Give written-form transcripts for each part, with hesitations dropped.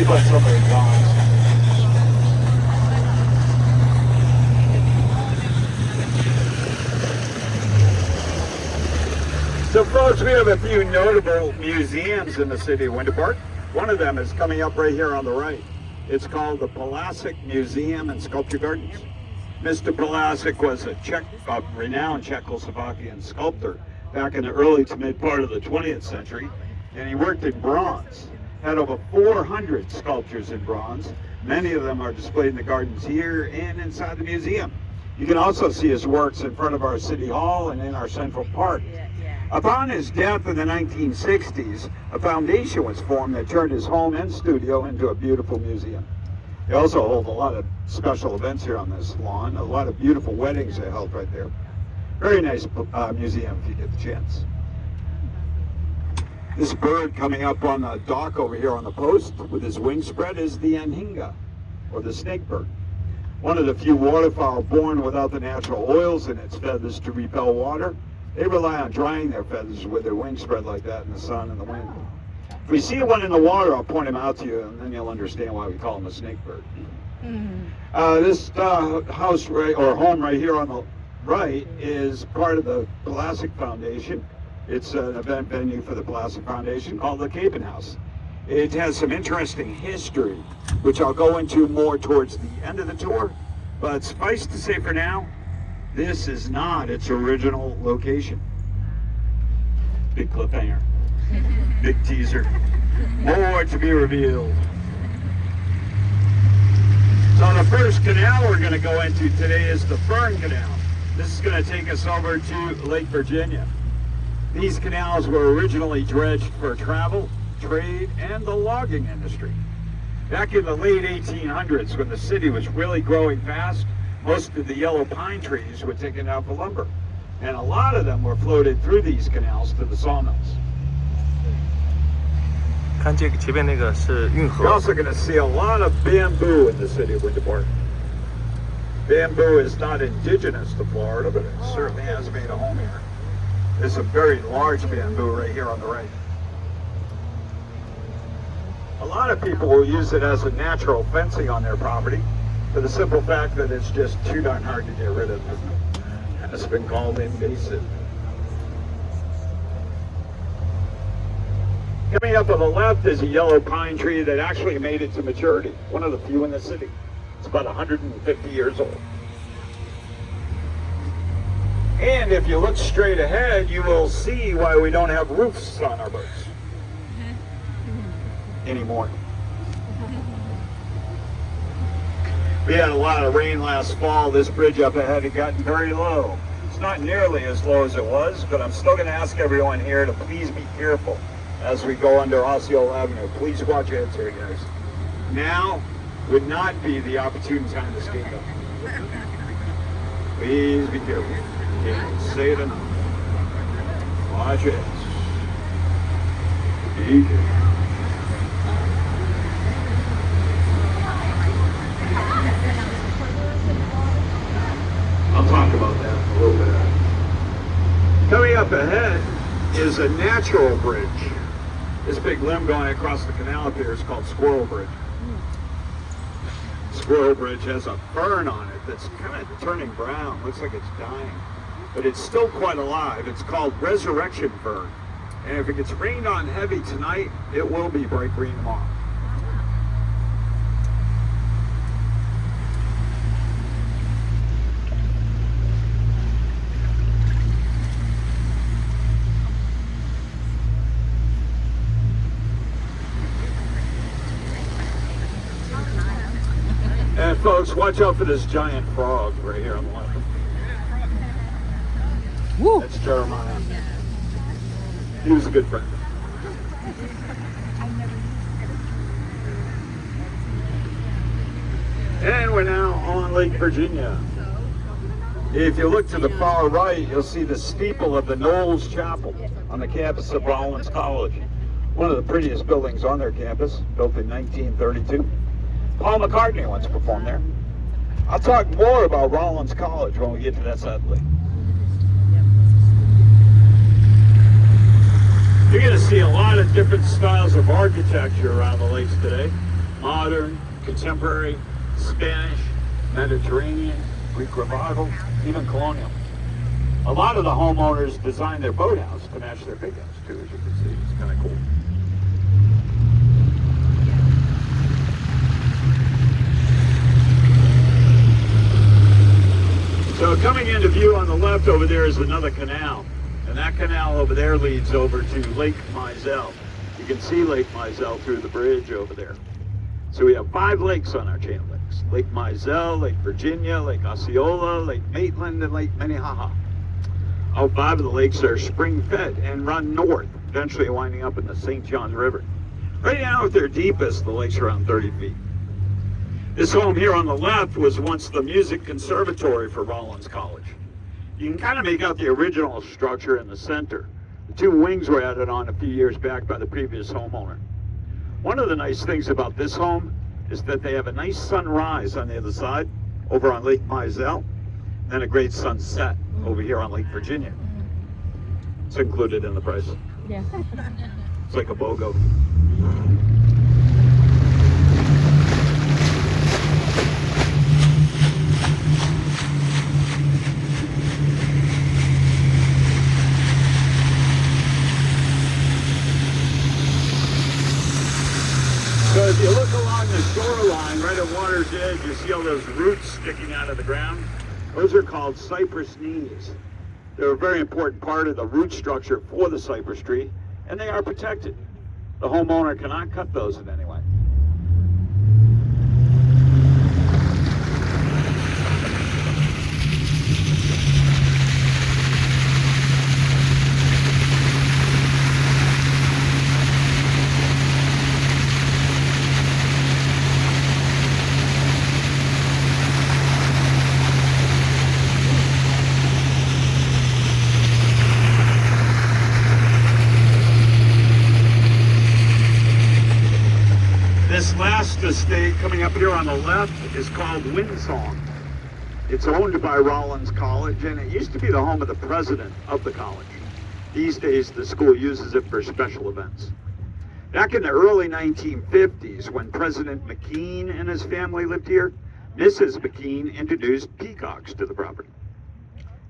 put somebody's on. So folks, we have a few notable museums in the city of Winter Park. One of them is coming up right here on the right. It's called the Pulaski Museum and Sculpture Gardens. Mr. Pulaski was a renowned Czechoslovakian sculptor back in the early to mid part of the 20th century, and he worked in bronze. Had over 400 sculptures in bronze. Many of them are displayed in the gardens here and inside the museum. You can also see his works in front of our City Hall and in our Central Park. Upon his death in the 1960s, a foundation was formed that turned his home and studio into a beautiful museum. They also hold a lot of special events here on this lawn. A lot of beautiful weddings they held right there. Very nice museum if you get the chance. This bird coming up on the dock over here on the post with his wings spread is the anhinga, or the snake bird. One of the few waterfowl born without the natural oils in its feathers to repel water. They rely on drying their feathers with their wings spread like that in the sun and the wind. If we see one in the water, I'll point him out to you, and then you'll understand why we call him a snake bird. This house or home right here on the right is part of the Pulaski Foundation. It's an event venue for the Pulaski Foundation called the Capen House. It has some interesting history, which I'll go into more towards the end of the tour. But suffice to say for now, this is not its original location. Big cliffhanger. Big teaser. More to be revealed. So the first canal we're going to go into today is the Fern Canal. This is going to take us over to Lake Virginia. These canals were originally dredged for travel, trade, and the logging industry. Back in the late 1800s, when the city was really growing fast, most of the yellow pine trees were taken out for lumber. And a lot of them were floated through these canals to the sawmills. 看这个前面那个是运 You're 河， also going to see a lot of bamboo in the city of Winter Park. Bamboo is not indigenous to Florida, but it certainly has made a home here. There's a very large bamboo right here on the right. A lot of people will use it as a natural fencing on their property for the simple fact that it's just too darn hard to get rid of. It's been called invasive. Coming up on the left is a yellow pine tree that actually made it to maturity. One of the few in the city. It's about 150 years old. And if you look straight ahead, you will see why we don't have roofs on our boats anymore. We had a lot of rain last fall. This bridge up ahead had gotten very low. It's not nearly as low as it was, but I'm still going to ask everyone here to please be careful as we go under Osceola Avenue. Please watch your heads here, guys. Now would not be the opportune time to skate up. Please be careful. Can't say it enough. Watch your heads. Be careful. I'll talk about that in a little bit. Coming up ahead is a natural bridge. This big limb going across the canal up here is called Squirrel Bridge. Squirrel Bridge has a fern on it that's kind of turning brown. Looks like it's dying. But it's still quite alive. It's called Resurrection Fern. And if it gets rained on heavy tonight, it will be bright green tomorrow. And folks, watch out for this giant frog right here on the left. Woo. That's Jeremiah. He was a good friend. And we're now on Lake Virginia. If you look to the far right, you'll see the steeple of the Knowles Chapel on the campus of Rollins College. One of the prettiest buildings on their campus, built in 1932. Paul McCartney once performed there. I'll talk more about Rollins College when we get to that side of the lake. You're going to see a lot of different styles of architecture around the lakes today. modern, contemporary, Spanish, Mediterranean, Greek revival, even colonial. A lot of the homeowners designed their boathouse to match their big house too, as you can see. It's kind of cool. So coming into view on the left over there is another canal. And that canal over there leads over to Lake Mizell. You can see Lake Mizell through the bridge over there. So we have 5 lakes on our chain of lakes. Lake Mizell, Lake Virginia, Lake Osceola, Lake Maitland, and Lake Minnehaha. All 5 of the lakes are spring-fed and run north, eventually winding up in the St. Johns River. Right now, at their deepest, the lake's around 30 feet. This home here on the left was once the music conservatory for Rollins College. You can kind of make out the original structure in the center. The 2 wings were added on a few years back by the previous homeowner. One of the nice things about this home is that they have a nice sunrise on the other side, over on Lake Mizell, and a great sunset over here on Lake Virginia. It's included in the price. Yeah. It's like a BOGO. So if you look along the shoreline, right at water's edge, you see all those roots sticking out of the ground. Those are called cypress knees. They're a very important part of the root structure for the cypress tree, and they are protected. The homeowner cannot cut those in any way. This last estate coming up here on the left is called Windsong. It's owned by Rollins College, and it used to be the home of the president of the college. These days, the school uses it for special events. Back in the early 1950s, when President McKean and his family lived here, Mrs. McKean introduced peacocks to the property.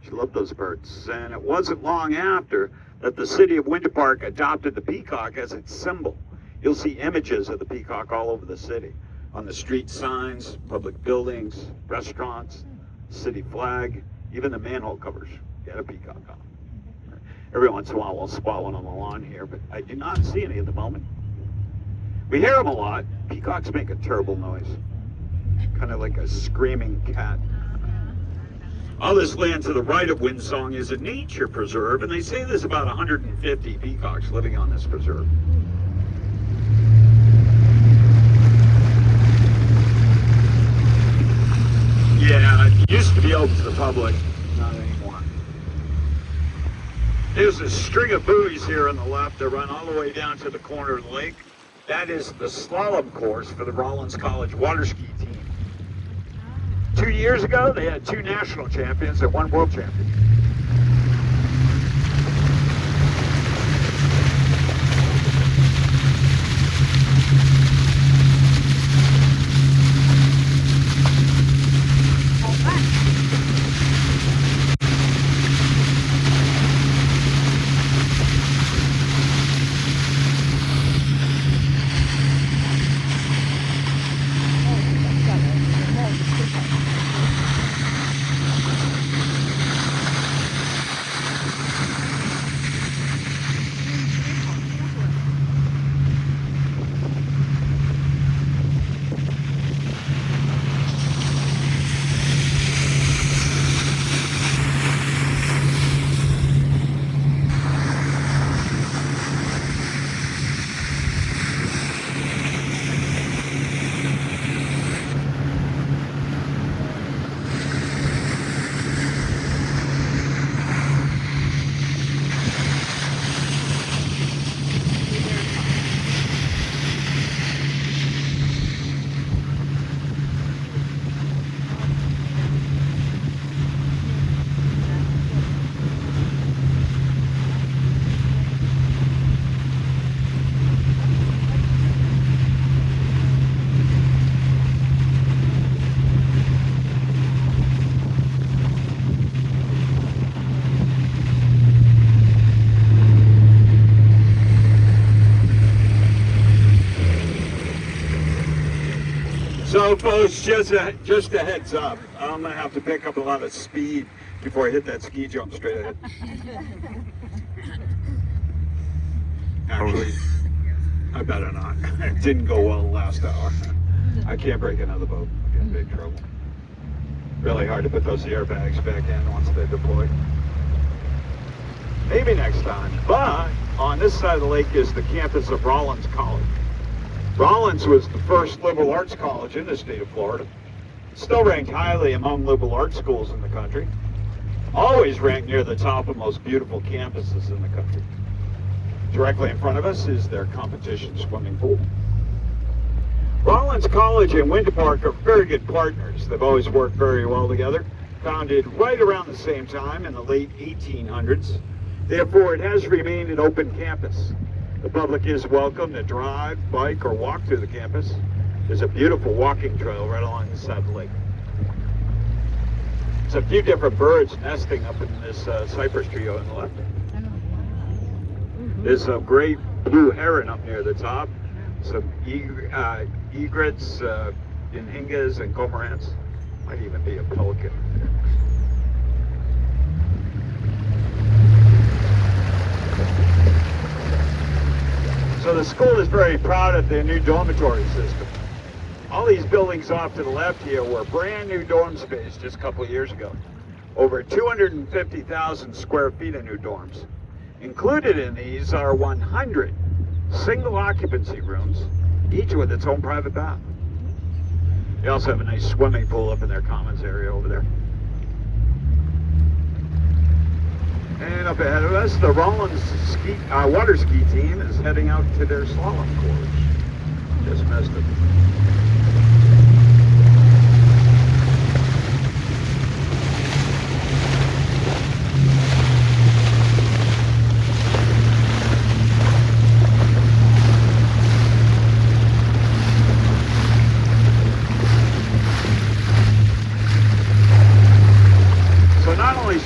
She loved those birds, and it wasn't long after that the city of Winter Park adopted the peacock as its symbol. You'll see images of the peacock all over the city, on the street signs, public buildings, restaurants, city flag, even the manhole covers get a peacock on them. Every once in a while we'll spot one on the lawn here, but I do not see any at the moment. We hear them a lot. Peacocks make a terrible noise, kind of like a screaming cat. All this land to the right of Windsong is a nature preserve, and they say there's about 150 peacocks living on this preserve. Yeah, it used to be open to the public, not anymore. There's a string of buoys here on the left that run all the way down to the corner of the lake. That is the slalom course for the Rollins College water ski team. 2 years ago, they had 2 national champions and 1 world champion. So folks, just a heads up, I'm gonna have to pick up a lot of speed before I hit that ski jump straight ahead. Actually, I better not. It didn't go well the last hour. I can't break another boat. I'll get in big trouble. Really hard to put those airbags back in once they deploy. Maybe next time. But on this side of the lake is the campus of Rollins College. Rollins was the first liberal arts college in the state of Florida. Still ranked highly among liberal arts schools in the country. Always ranked near the top of most beautiful campuses in the country. Directly in front of us is their competition swimming pool. Rollins College and Winter Park are very good partners. They've always worked very well together. Founded right around the same time in the late 1800s. Therefore, it has remained an open campus. The public is welcome to drive, bike, or walk through the campus. There's a beautiful walking trail right along the side of the lake. There's a few different birds nesting up in this cypress tree on the left. There's a great blue heron up near the top. Some egrets, inhingas, and cormorants. Might even be a pelican. So the school is very proud of their new dormitory system. All these buildings off to the left here were brand new dorm space just a couple of years ago. Over 250,000 square feet of new dorms. Included in these are 100 single occupancy rooms, each with its own private bath. They also have a nice swimming pool up in their commons area over there. And up ahead of us, the Rollins water ski team is heading out to their slalom course. Just missed it.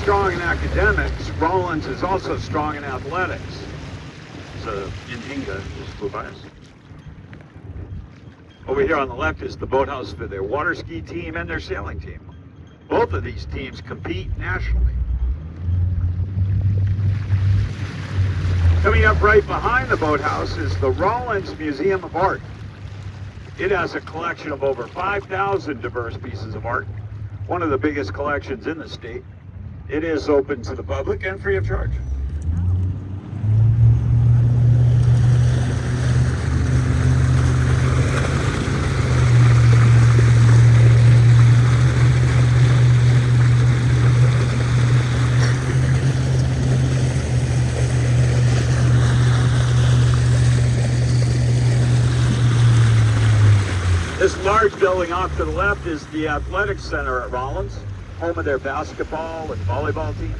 Strong in academics, Rollins is also strong in athletics. So Inhinga just flew by us. Over here on the left is the boathouse for their water ski team and their sailing team. Both of these teams compete nationally. Coming up right behind the boathouse is the Rollins Museum of Art. It has a collection of over 5,000 diverse pieces of art, one of the biggest collections in the state. It is open to the public and free of charge. This large building off to the left is the Athletics Center at Rollins, home of their basketball and volleyball teams.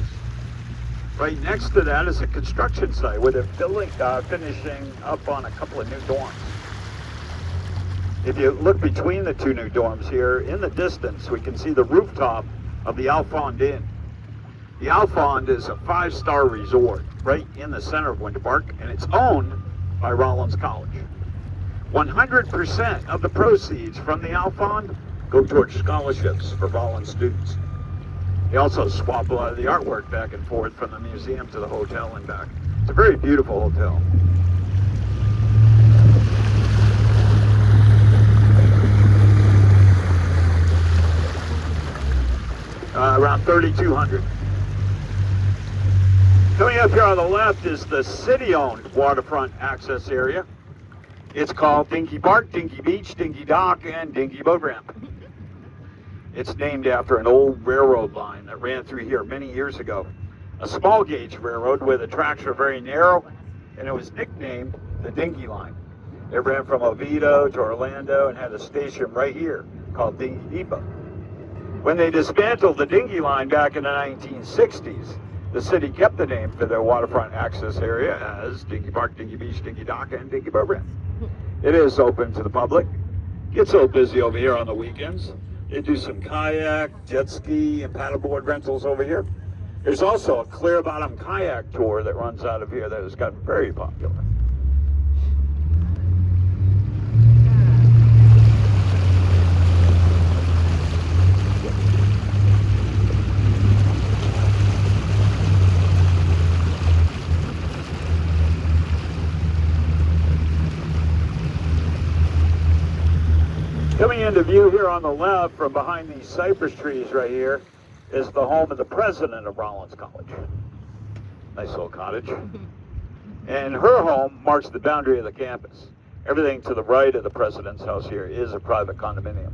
Right next to that is a construction site where they're finishing up on a couple of new dorms. If you look between the two new dorms here, in the distance, we can see the rooftop of the Alfond Inn. The Alfond is a 5-star resort right in the center of Winter Park, and it's owned by Rollins College. 100% of the proceeds from the Alfond go towards scholarships for Rollins students. They also swap a lot of the artwork back and forth from the museum to the hotel and back. It's a very beautiful hotel. Around 3,200. Coming up here on the left is the city-owned waterfront access area. It's called Dinky Park, Dinky Beach, Dinky Dock, and Dinky Boat Ramp. It's named after an old railroad line that ran through here many years ago. A small gauge railroad where the tracks were very narrow, and it was nicknamed the Dinky Line. It ran from Oviedo to Orlando and had a station right here called Dinky Depot. When they dismantled the Dinky Line back in the 1960s, the city kept the name for their waterfront access area as Dinky Park, Dinky Beach, Dinky Dock, and Dinky Boat Ramp. It is open to the public. Gets so busy over here on the weekends. They do some kayak, jet ski, and paddleboard rentals over here. There's also a clear bottom kayak tour that runs out of here that has gotten very popular. into view here on the left from behind these cypress trees right here is the home of the president of Rollins College. Nice little cottage. And her home marks the boundary of the campus. Everything to the right of the president's house here is a private condominium.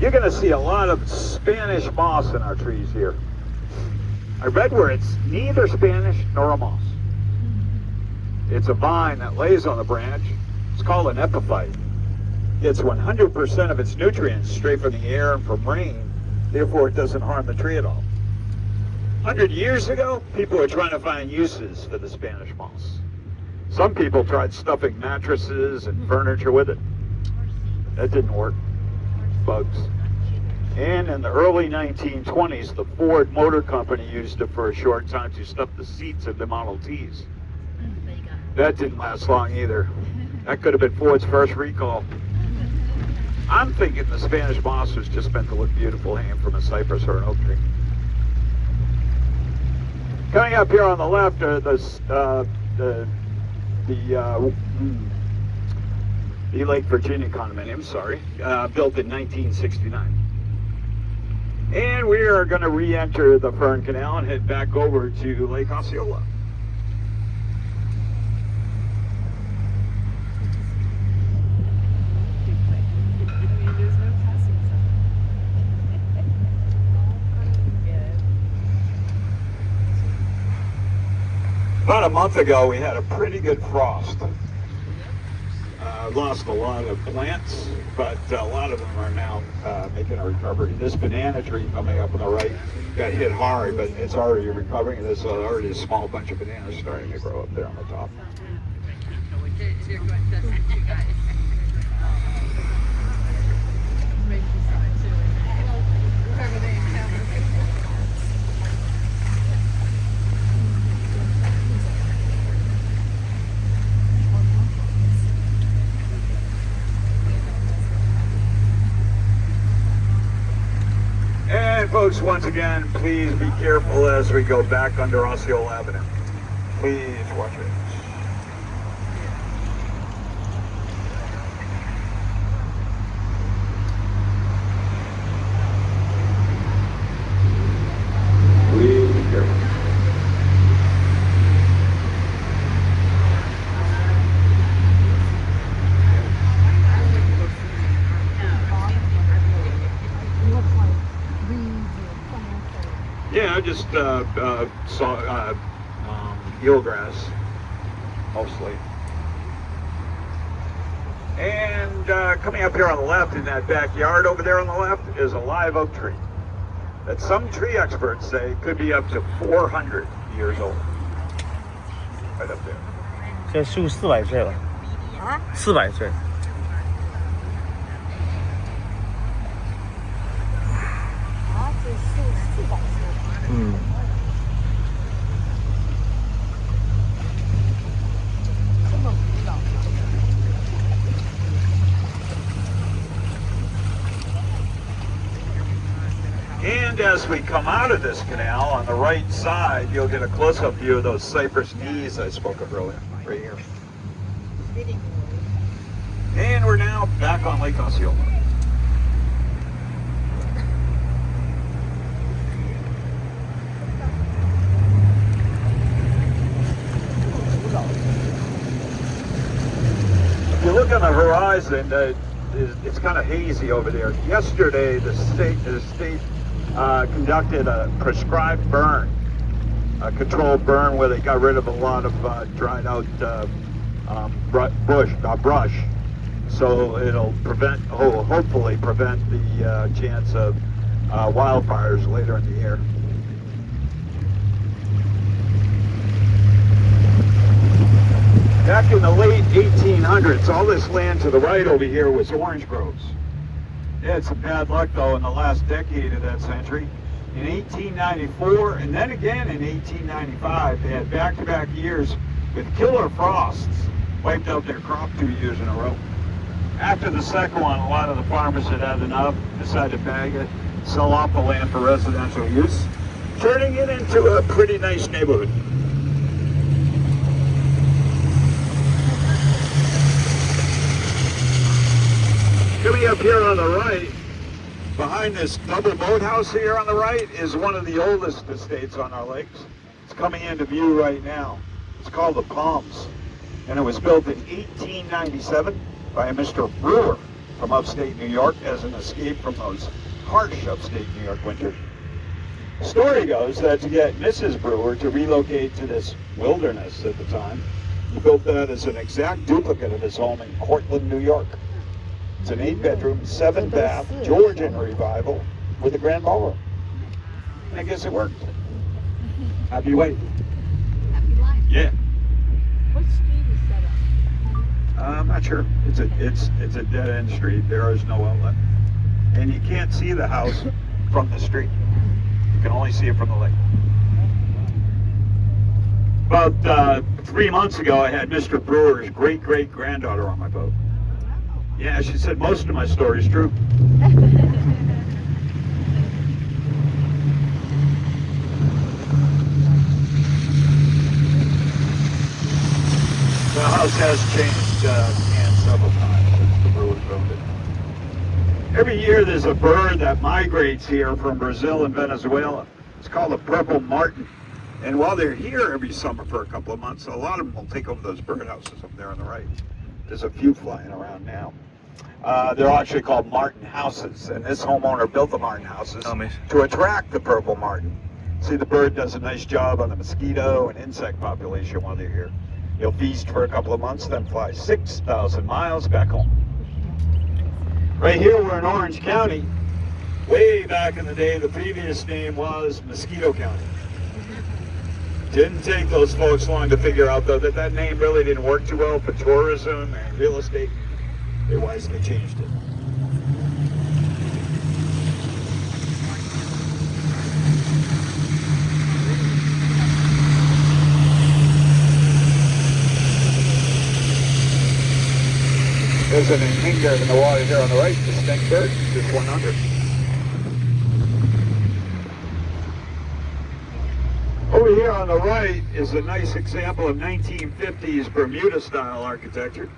You're going to see a lot of Spanish moss in our trees here. I read where it's neither Spanish nor a moss. It's a vine that lays on the branch. It's called an epiphyte. Gets 100% of its nutrients straight from the air and from rain. Therefore, it doesn't harm the tree at all. 100 years ago, people were trying to find uses for the Spanish moss. Some people tried stuffing mattresses and furniture with it. That didn't work. Bugs. And in the early 1920s, the Ford Motor Company used it for a short time to stuff the seats of the Model Ts. That didn't last long either. That could have been Ford's first recall. I'm thinking the Spanish moss was just meant to look beautiful hanging from a cypress or an oak tree. Coming up here on the left are the Lake Virginia condominium, built in 1969. And we are going to re-enter the Fern Canal and head back over to Lake Osceola. About a month ago, we had a pretty good frost. Lost a lot of plants, but a lot of them are now making a recovery. This banana tree coming up on the right got hit hard, but it's already recovering, and there's already a small bunch of bananas starting to grow up there on the top. Folks, once again, please be careful as we go back under Osceola Avenue. Please watch it. Please be careful. Yeah, just eelgrass, mostly. And coming up here on the left in that backyard over there on the left is a live oak tree that some tree experts say could be up to 400 years old. Right up there. 现在树400岁了。啊？400岁。啊，这树400岁。嗯。这么古老。And as we come out of this canal, on the right side, you'll get a close-up view of those cypress knees I spoke of earlier, right here. And we're now back on Lake Osceola. If you look on the horizon, it's kind of hazy over there. Yesterday, the state conducted a prescribed burn, a controlled burn where they got rid of a lot of dried out brush. So it'll hopefully prevent the chance of wildfires later in the year. Back in the late 1800s, all this land to the right over here was orange groves. They had some bad luck, though, in the last decade of that century. In 1894, and then again in 1895, they had back-to-back years with killer frosts, wiped out their crop 2 years in a row. After the second one, a lot of the farmers had had enough, decided to bag it, sell off the land for residential use, turning it into a pretty nice neighborhood. Coming up here on the right, behind this double boathouse here on the right, is one of the oldest estates on our lakes. It's coming into view right now. It's called the Palms, and it was built in 1897 by a Mr. Brewer from upstate New York as an escape from those harsh upstate New York winters. Story goes that to get Mrs. Brewer to relocate to this wilderness at the time, he built that as an exact duplicate of his home in Cortland, New York. It's an 8-bedroom, 7-bath Georgian revival with a grand ballroom. And I guess it worked. Happy wife. Happy life. Yeah. What street is that on? I'm not sure. It's a dead end street. There is no outlet, and you can't see the house from the street. You can only see it from the lake. About 3 months ago, I had Mr. Brewer's great-great-granddaughter on my boat. Yeah, she said most of my story is true. The house has changed hands several times since the Brewers built it. Every year there's a bird that migrates here from Brazil and Venezuela. It's called a purple martin. And while they're here every summer for a couple of months, a lot of them will take over those birdhouses up there on the right. There's a few flying around now. They're actually called martin houses, and this homeowner built the martin houses to attract the purple martin. See, the bird does a nice job on the mosquito and insect population while they're here. He'll feast for a couple of months, then fly 6,000 miles back home. Right here, we're in Orange County. Way back in the day, the previous name was Mosquito County. Didn't take those folks long to figure out, though, that name really didn't work too well for tourism and real estate. They wisely changed it. There's an anhinga in the water here on the right, the snake bird, just one under. Over here on the right is a nice example of 1950s Bermuda-style architecture.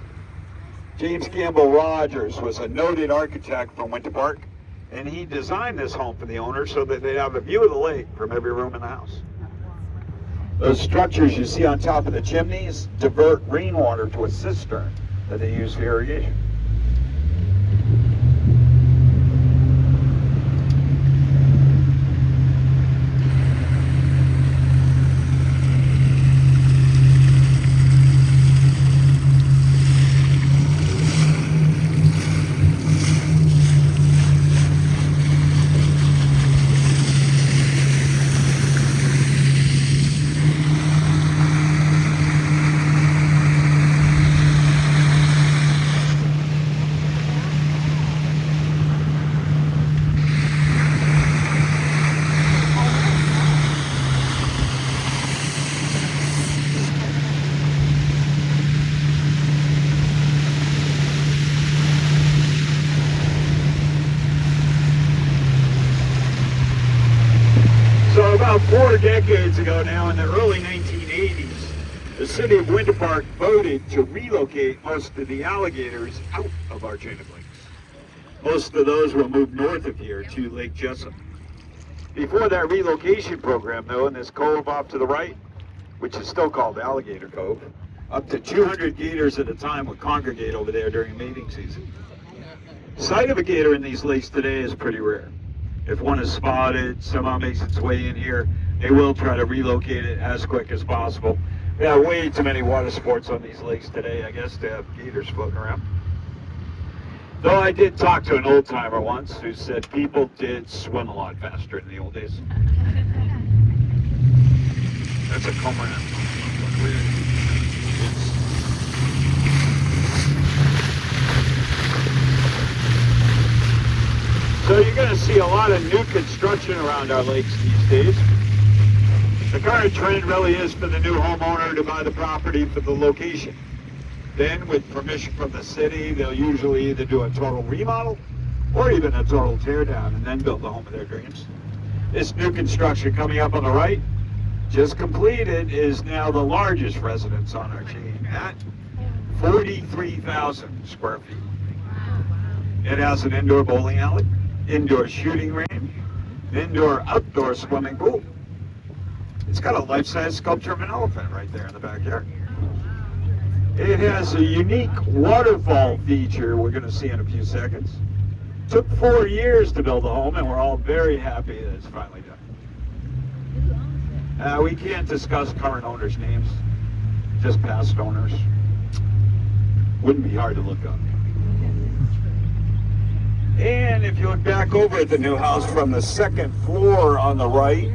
James Campbell Rogers was a noted architect from Winter Park, and he designed this home for the owner so that they'd have a view of the lake from every room in the house. Those structures you see on top of the chimneys divert rainwater to a cistern that they use for irrigation. About 4 decades ago now, in the early 1980s, the city of Winter Park voted to relocate most of the alligators out of our chain of lakes. Most of those were moved north of here to Lake Jessup. Before that relocation program, though, in this cove off to the right, which is still called Alligator Cove, up to 200 gators at a time would congregate over there during mating season. Sight of a gator in these lakes today is pretty rare. If one is spotted, somehow makes its way in here, they will try to relocate it as quick as possible. We have way too many water sports on these lakes today, I guess, to have gators floating around. Though I did talk to an old timer once who said people did swim a lot faster in the old days. That's a cormorant. So you're going to see a lot of new construction around our lakes these days. The current trend really is for the new homeowner to buy the property for the location. Then, with permission from the city, they'll usually either do a total remodel or even a total tear down and then build the home of their dreams. This new construction coming up on the right, just completed, is now the largest residence on our chain at 43,000 square feet. It has an indoor bowling alley, indoor shooting range, an indoor-outdoor swimming pool. It's got a life-size sculpture of an elephant right there in the backyard. It has a unique waterfall feature we're going to see in a few seconds. Took 4 years to build a home, and we're all very happy that it's finally done. We can't discuss current owners' names, just past owners. Wouldn't be hard to look up. And if you look back over at the new house from the second floor on the right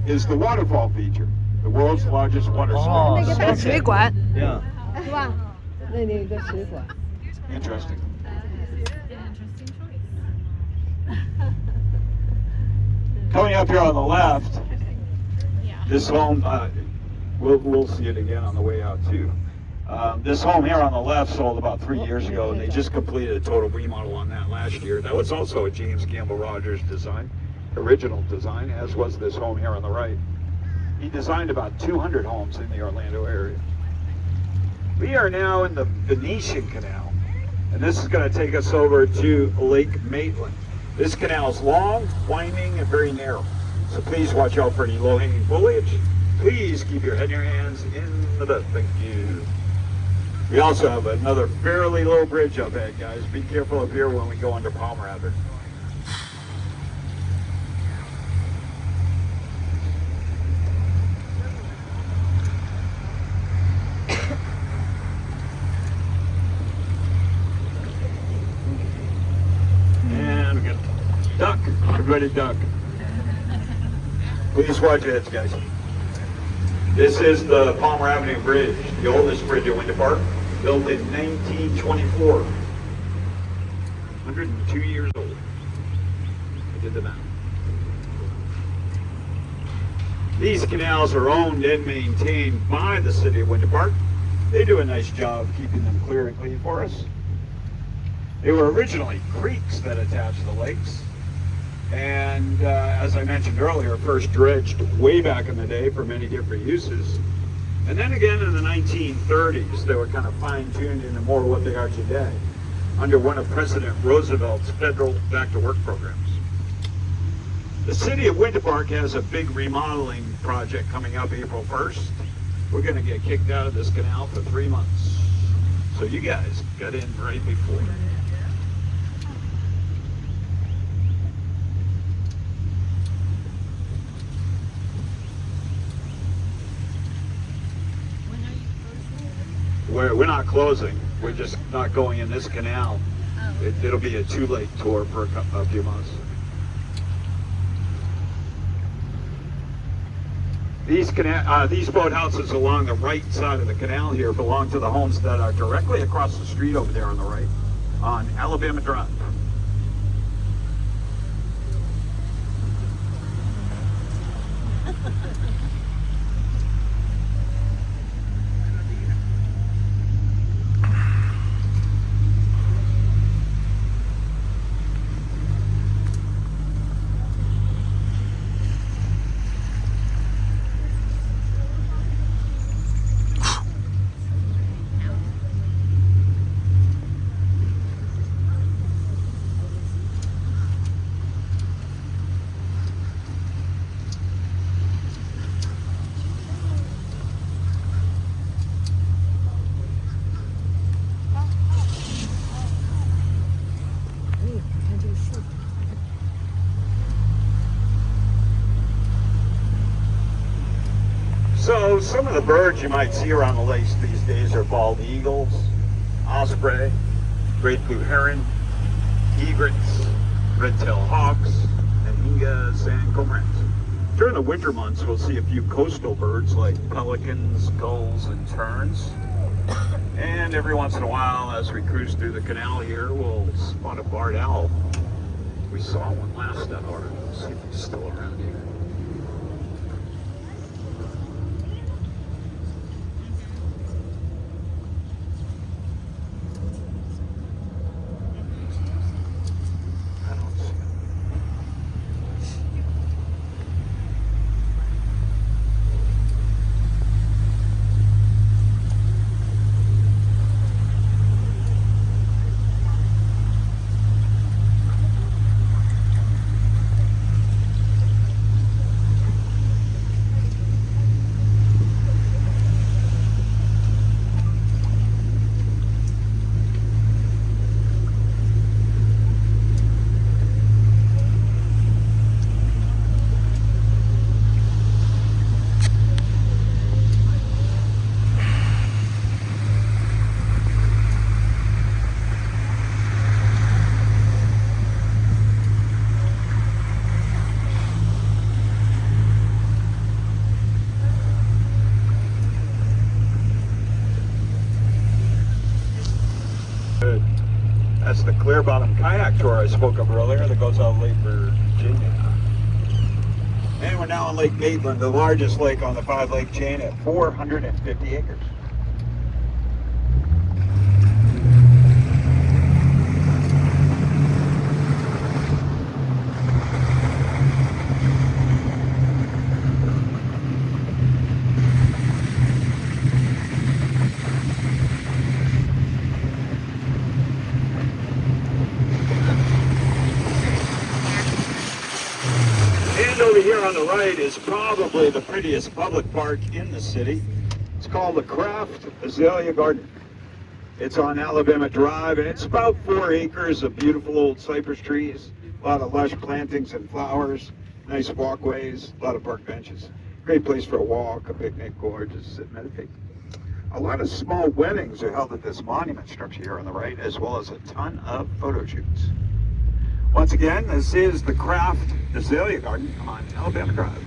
is the waterfall feature, the world's largest water spout. 哦，那个大水管 Yeah. 是吧？那里有个水管。 Interesting. Coming up here on the left, this home, we'll see it again on the way out too. This home here on the left sold about 3 years ago, and they just completed a total remodel on that last year. That was also a James Gamble Rogers design, original design, as was this home here on the right. He designed about 200 homes in the Orlando area. We are now in the Venetian Canal, and this is going to take us over to Lake Maitland. This canal is long, winding, and very narrow, so please watch out for any low-hanging foliage. Please keep your head and your hands in the bed. Thank you. We also have another fairly low bridge up ahead, guys. Be careful up here when we go under Palmer Avenue. And we got duck. Everybody duck. Please watch your heads, guys. This is the Palmer Avenue Bridge, the oldest bridge at Winter Park, built in 1924. 102 years old. I did the math. These canals are owned and maintained by the city of Winter Park. They do a nice job keeping them clear and clean for us. They were originally creeks that attached to the lakes. And as I mentioned earlier, first dredged way back in the day for many different uses. And then again in the 1930s, they were kind of fine-tuned into more what they are today under one of President Roosevelt's federal back-to-work programs. The city of Winter Park has a big remodeling project coming up April 1st. We're going to get kicked out of this canal for 3 months. So you guys got in right before. We're not closing. We're just not going in this canal. It'll be a two-lake tour for a few months. These boathouses along the right side of the canal here belong to the homes that are directly across the street over there on the right on Alabama Drive. So some of the birds you might see around the lakes these days are bald eagles, osprey, great blue heron, egrets, red-tailed hawks, anhingas, and cormorants. During the winter months, we'll see a few coastal birds like pelicans, gulls, and terns. And every once in a while, as we cruise through the canal here, we'll spot a barred owl. We saw one last hour. Let's see if he's still around here. the clear bottom kayak tour I spoke of earlier that goes out Lake Virginia. And we're now on Lake Maitland, the largest lake on the 5-lake chain at 450 acres. And over here on the right is probably the prettiest public park in the city. It's called the Kraft Azalea Garden. It's on Alabama Drive, and it's about 4 acres of beautiful old cypress trees, a lot of lush plantings and flowers, nice walkways, a lot of park benches. Great place for a walk, a picnic, or just sit and meditate. A lot of small weddings are held at this monument structure here on the right, as well as a ton of photo shoots. Once again, this is the Kraft Azalea Garden on Alabama Drive.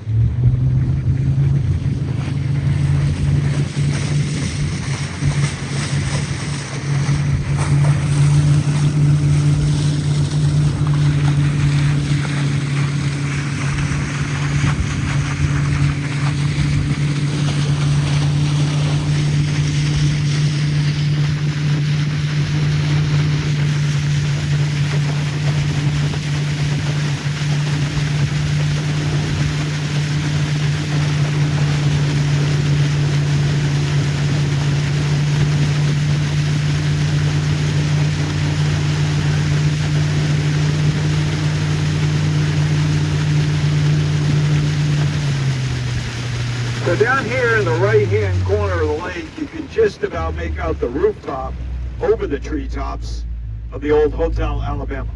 So down here in the right-hand corner of the lake, you can just about make out the rooftop over the treetops of the old Hotel Alabama.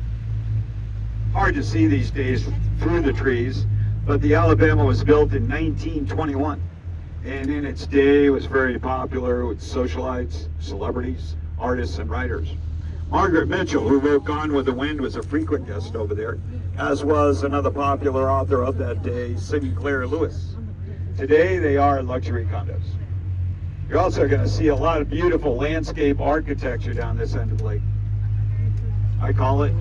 Hard to see these days through the trees, but the Alabama was built in 1921, and in its day was very popular with socialites, celebrities, artists, and writers. Margaret Mitchell, who wrote Gone with the Wind, was a frequent guest over there, as was another popular author of that day, Sinclair Lewis. Today, they are luxury condos. You're also going to see a lot of beautiful landscape architecture down this end of the lake. I call it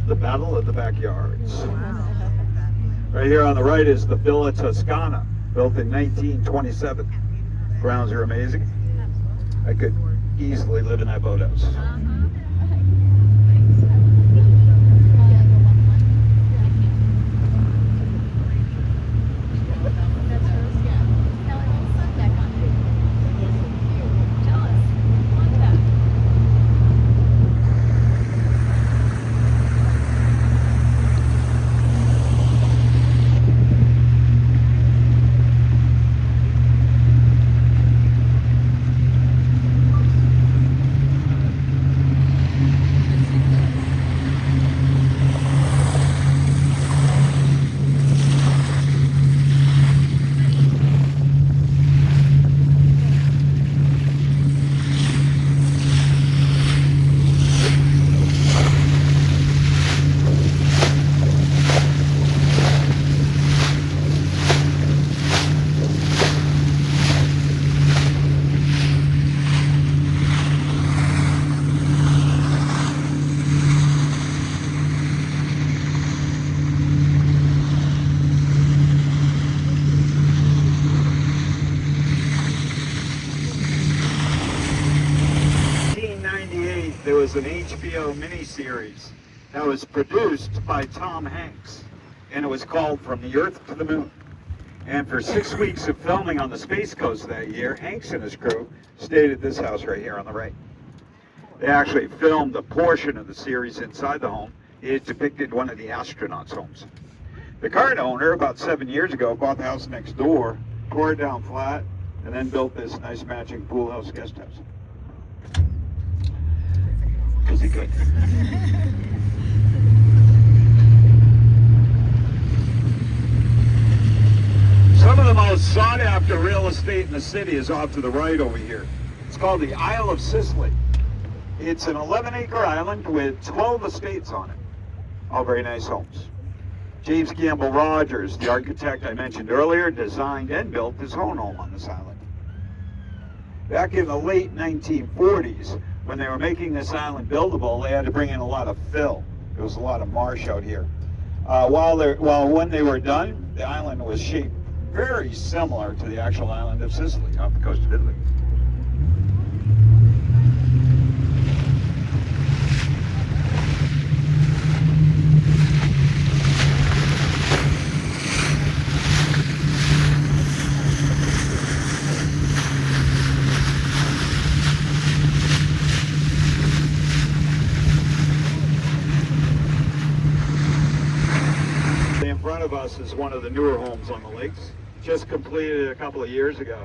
the Battle of the Backyards. Right here on the right is the Villa Toscana, built in 1927. Grounds are amazing. I could easily live in that boathouse. There was an HBO miniseries that was produced by Tom Hanks, and it was called From the Earth to the Moon. And for 6 weeks of filming on the Space Coast that year, Hanks and his crew stayed at this house right here on the right. They actually filmed a portion of the series inside the home. It depicted one of the astronauts' homes. The current owner, about 7 years ago, bought the house next door, tore it down flat, and then built this nice matching pool house guest house. Because he could. Some of the most sought after real estate in the city is off to the right over here. It's called the Isle of Sicily. It's an 11-acre island with 12 estates on it. All very nice homes. James Gamble Rogers, the architect I mentioned earlier, designed and built his own home on this island. Back in the late 1940s, when they were making this island buildable, they had to bring in a lot of fill. There was a lot of marsh out here. When they were done, the island was shaped very similar to the actual island of Sicily off the coast of Italy. In front of us is one of the newer homes on the lakes, just completed a couple of years ago.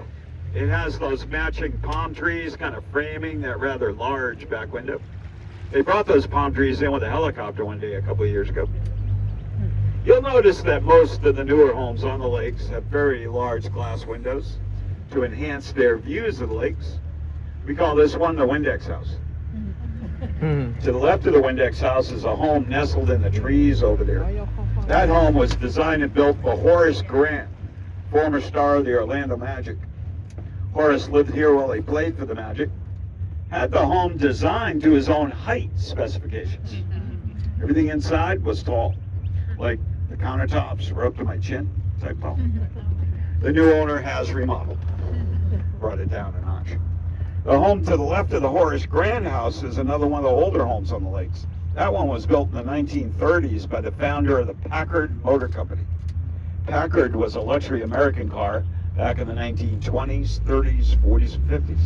It has those matching palm trees kind of framing that rather large back window. They brought those palm trees in with a helicopter one day a couple of years ago. You'll notice that most of the newer homes on the lakes have very large glass windows to enhance their views of the lakes. We call this one the Windex house. To the left of the Windex house is a home nestled in the trees over there. That home was designed and built for Horace Grant, former star of the Orlando Magic. Horace lived here while he played for the Magic. Had the home designed to his own height specifications. Everything inside was tall, like the countertops were up to my chin type tall. The new owner has remodeled, brought it down a notch. The home to the left of the Horace Grant house is another one of the older homes on the lakes. That one was built in the 1930s by the founder of the Packard Motor Company. Packard was a luxury American car back in the 1920s, 30s, 40s, and 50s.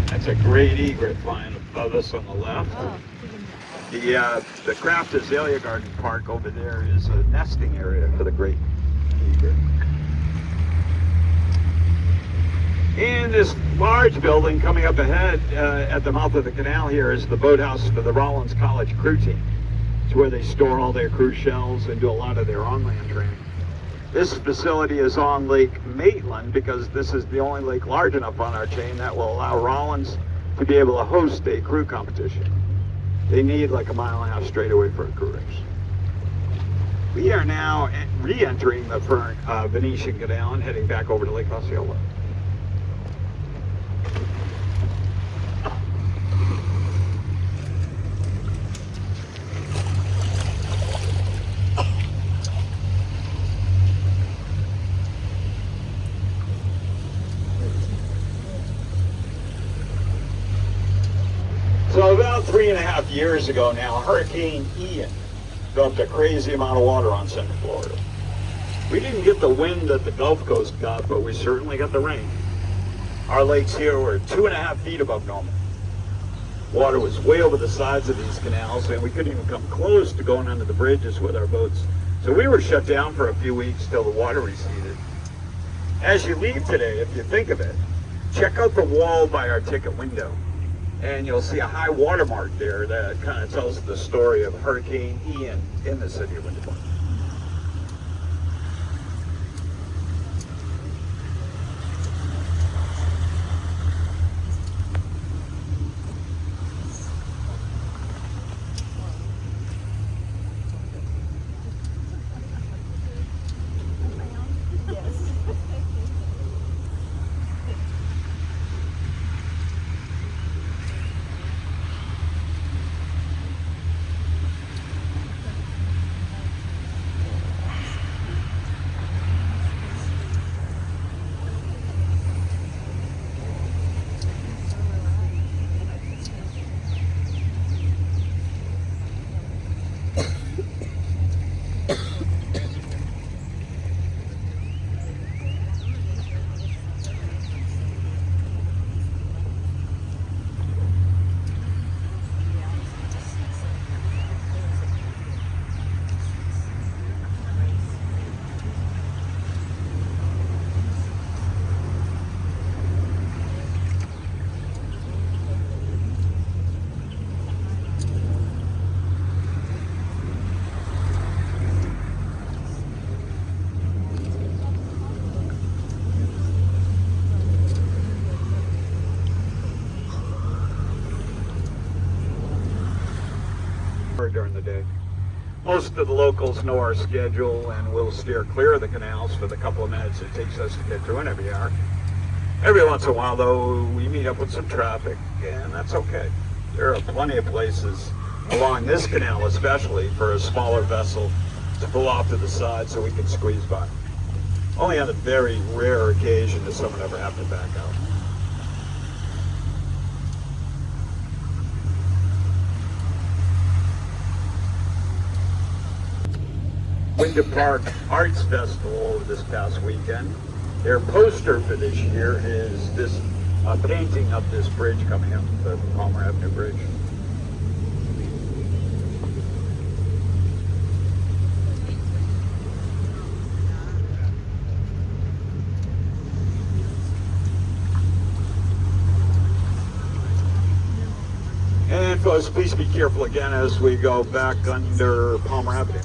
That's a great egret flying above us on the left. The Kraft Azalea Garden Park over there is a nesting area for the great egret. And this large building coming up ahead at the mouth of the canal here is the boathouse for the Rollins College crew team. It's where they store all their cruise shells and do a lot of their on-land training. This facility is on Lake Maitland because this is the only lake large enough on our chain that will allow Rollins to be able to host a crew competition. They need like a mile and a half straight away for a crew race. We are now re-entering the Venetian Canal and heading back over to Lake Osceola. So about 3.5 years ago now, Hurricane Ian dumped a crazy amount of water on Central Florida. We didn't get the wind that the Gulf Coast got, but we certainly got the rain. Our lakes here were 2.5 feet above normal. Water was way over the sides of these canals, and we couldn't even come close to going under the bridges with our boats. So we were shut down for a few weeks till the water receded. As you leave today, if you think of it, check out the wall by our ticket window. And you'll see a high water mark there that kind of tells the story of Hurricane Ian in the city of Winter Park. during the day. Most of the locals know our schedule and will steer clear of the canals for the couple of minutes it takes us to get through in every hour. Every once in a while, though, we meet up with some traffic, and that's okay. There are plenty of places along this canal especially for a smaller vessel to pull off to the side so we can squeeze by. Only on a very rare occasion does someone ever have to back out. Winter Park Arts Festival this past weekend. Their poster for this year is this painting of this bridge coming up, the Palmer Avenue Bridge. And folks, please be careful again as we go back under Palmer Avenue.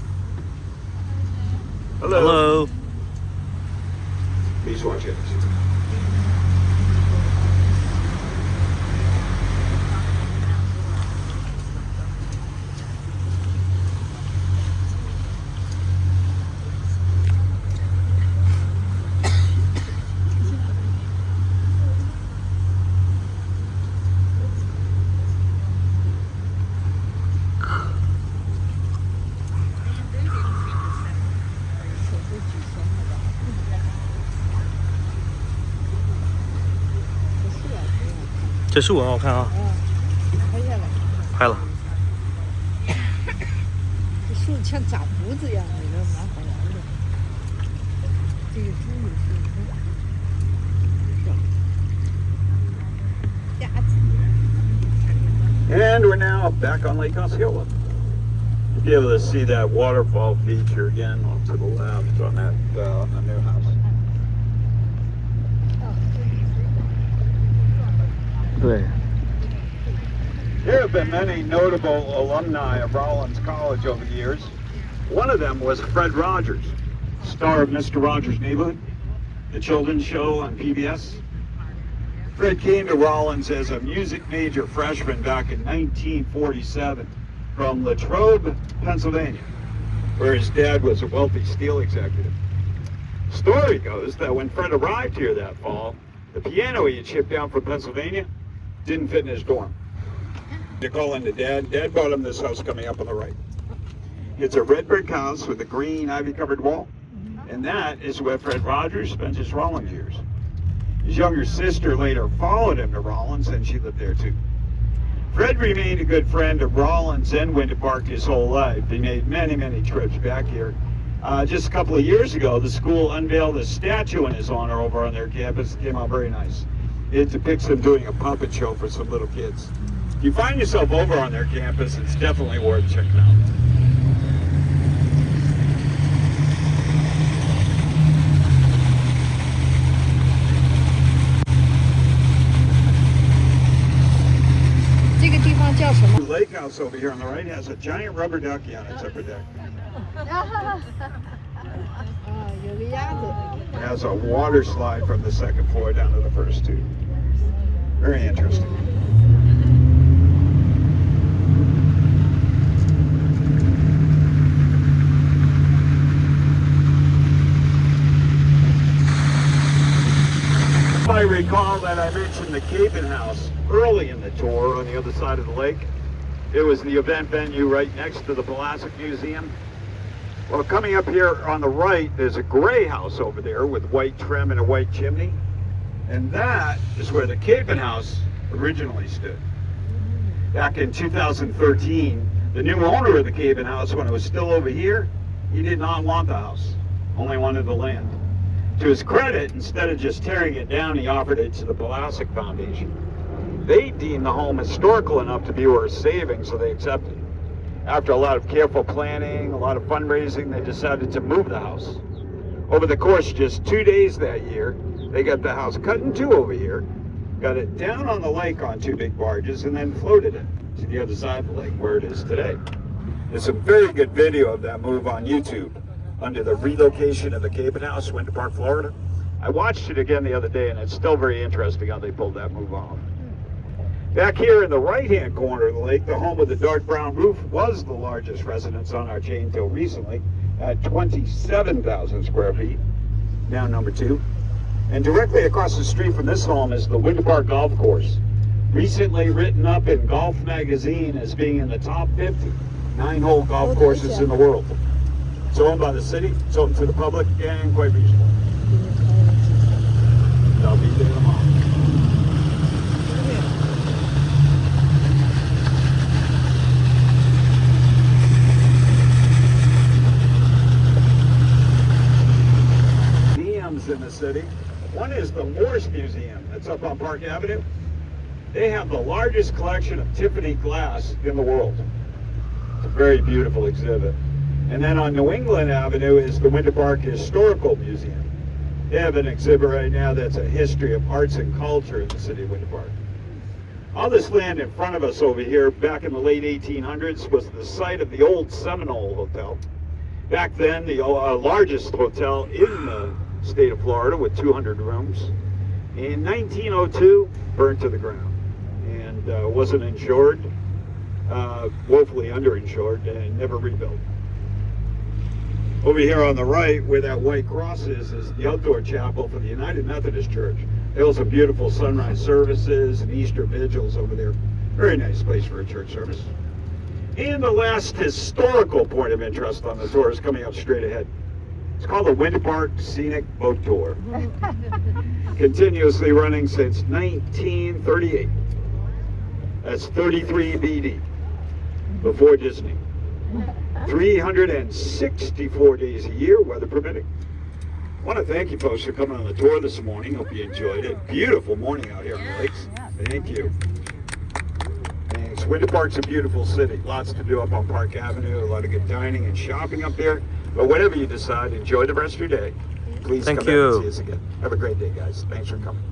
Hello. Hello. Please watch it. 这树很好看啊，拍下来。拍了。这树像长胡子一样，我觉得蛮好玩的。这个猪也是，鸭子。And we're now back on Lake Osceola. You'll be able to see that waterfall feature again off to the left on that on the new house. 对。 There have been many notable alumni of Rollins College over the years. One of them was Fred Rogers, star of Mr. Rogers' Neighborhood, the children's show on PBS. Fred came to Rollins as a music major freshman back in 1947 from Latrobe, Pennsylvania, where his dad was a wealthy steel executive. Story goes that when Fred arrived here that fall, the piano he had shipped down from Pennsylvania didn't fit in his dorm. To call in to Dad. Dad bought him this house coming up on the right. It's a red brick house with a green ivy-covered wall, and that is where Fred Rogers spent his Rollins years. His younger sister later followed him to Rollins, and she lived there too. Fred remained a good friend of Rollins and Winter Park his whole life. He made many, many trips back here. Just a couple of years ago, the school unveiled a statue in his honor over on their campus. It came out very nice. It depicts him doing a puppet show for some little kids. If you find yourself over on their campus, it's definitely worth checking out. The lake house over here on the right has a giant rubber ducky on its upper deck. It has a water slide from the second floor down to the first two. Very interesting. I recall that I mentioned the Capen House early in the tour on the other side of the lake. It was the event venue right next to the Pulaski Museum. Well, coming up here on the right, there's a gray house over there with white trim and a white chimney. And that is where the Capen House originally stood. Back in 2013, the new owner of the Capen House, when it was still over here, he did not want the house, only wanted the land. To his credit, instead of just tearing it down, he offered it to the Pulaski Foundation. They deemed the home historical enough to be worth saving, so they accepted it. After a lot of careful planning, a lot of fundraising, they decided to move the house. Over the course of just 2 days that year, they got the house cut in two over here, got it down on the lake on two big barges, and then floated it to the other side of the lake where it is today. There's a very good video of that move on YouTube under the relocation of the Capen House, Winter Park, Florida. I watched it again the other day, and it's still very interesting how they pulled that move off. Back here in the right-hand corner of the lake, the home with the dark brown roof was the largest residence on our chain until recently at 27,000 square feet, now number 2. And directly across the street from this home is the Winter Park Golf Course, recently written up in Golf Magazine as being in the top 50 9-hole golf courses in the world. It's owned by the city, it's open to the public, and quite reasonable. I'll be there tomorrow. Museums in the city. One is the Morse Museum that's up on Park Avenue. They have the largest collection of Tiffany glass in the world. It's a very beautiful exhibit. And then on New England Avenue is the Winter Park Historical Museum. They have an exhibit right now that's a history of arts and culture in the city of Winter Park. All this land in front of us over here, back in the late 1800s, was the site of the old Seminole Hotel. Back then, the largest hotel in the state of Florida with 200 rooms. In 1902, burned to the ground and wasn't insured, woefully underinsured, and never rebuilt. Over here on the right, where that white cross is the outdoor chapel for the United Methodist Church. They also have beautiful sunrise services and Easter vigils over there. Very nice place for a church service. And the last historical point of interest on the tour is coming up straight ahead. It's called the Winter Park Scenic Boat Tour. Continuously running since 1938. That's 33 BD, before Disney. 364 days a year, weather permitting. I want to thank you folks for coming on the tour this morning. Hope you enjoyed it. Beautiful morning out here on the lakes. Thank you. Thanks. Winter Park's a beautiful city. Lots to do up on Park Avenue. A lot of good dining and shopping up there. But whatever you decide, enjoy the rest of your day. Please come back and see us again. Have a great day, guys. Thanks for coming.